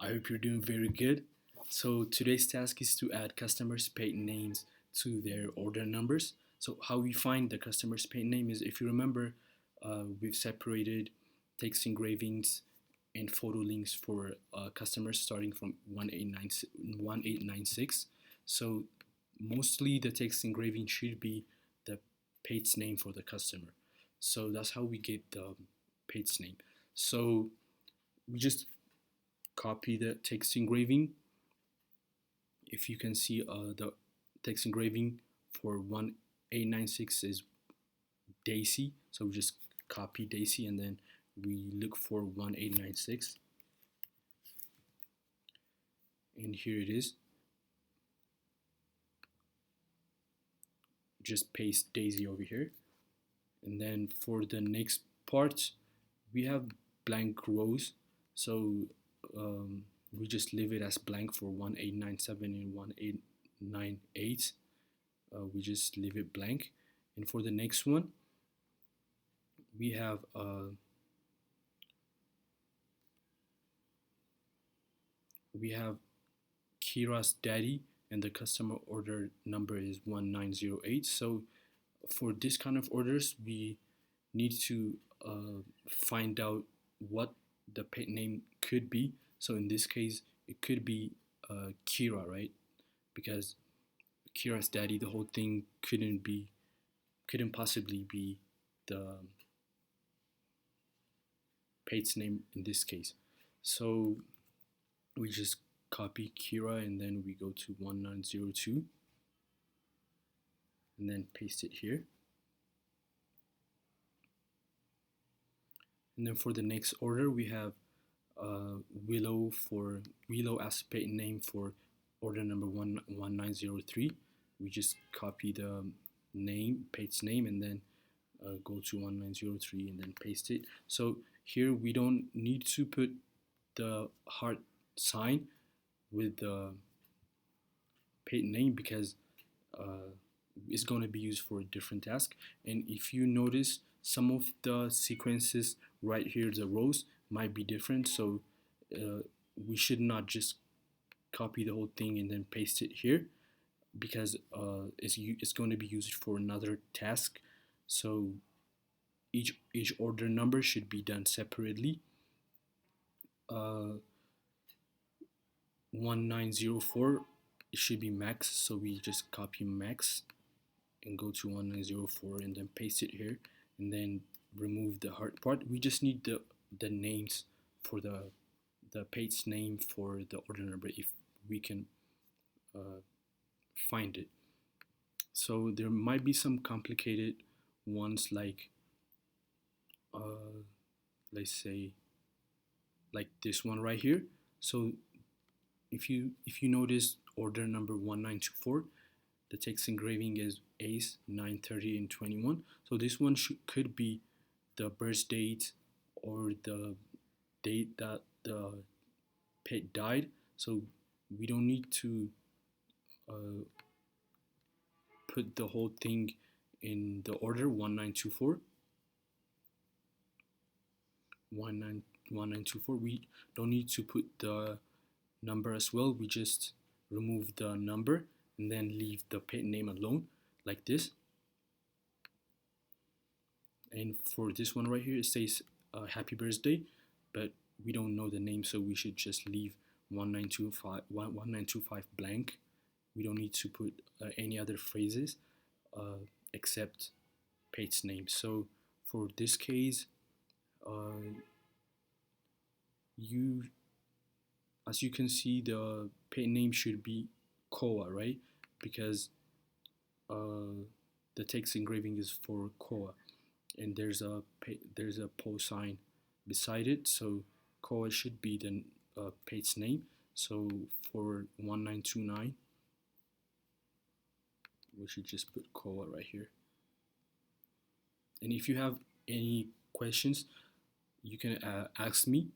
I hope you're doing very good. So today's task is to add customers' paid names to their order numbers. So how we find the customer's paid name is, if you remember, we've separated text engravings and photo links for customers starting from 1896. So mostly the text engraving should be the paid's name for the customer. So that's how we get the paid's name. So we just copy the text engraving. If you can see, the text engraving for 1896 is Daisy, so we just copy Daisy and then we look for 1896, and here it is. Just paste Daisy over here, and then for the next part we have blank rows, so we just leave it as blank for 1897 and 1898. We just leave it blank, and for the next one we have Kira's daddy, and the customer order number is 1908. So for this kind of orders, we need to find out what the pet name could be. So in this case, it could be Kira, right? Because Kira's daddy, the whole thing couldn't possibly be the pet's name in this case. So we just copy Kira and then we go to 1902 and then paste it here. And then for the next order, we have Willow as pet name for order number 1903. We just copy the pet's name, and then go to 1903 and then paste it. So here we don't need to put the heart sign with the pet name because it's going to be used for a different task. And if you notice, some of the sequences right here, the rows might be different, so we should not just copy the whole thing and then paste it here, because it's going to be used for another task. So each order number should be done separately. 1904, it should be max, so we just copy max and go to 1904 and then paste it here, and then remove the heart part. We just need the names for the paid's name for the order number, if we can find it. So there might be some complicated ones, like let's say like this one right here. So if you notice order number 1924, the text engraving is Ace 930 and 21. So this one could be the birth date or the date that the pet died. So we don't need to put the whole thing in the order 1924. 1924. We don't need to put the number as well. We just remove the number and then leave the pet name alone, like this. And for this one right here, it says happy birthday, but we don't know the name, so we should just leave 1925 blank. We don't need to put any other phrases except pet's name. So for this case, as you can see, the pet name should be Koa, right? Because the text engraving is for Koa, and there's a po sign beside it, so Koa should be the pet's name. So for 1929, we should just put Koa right here. And if you have any questions, you can ask me.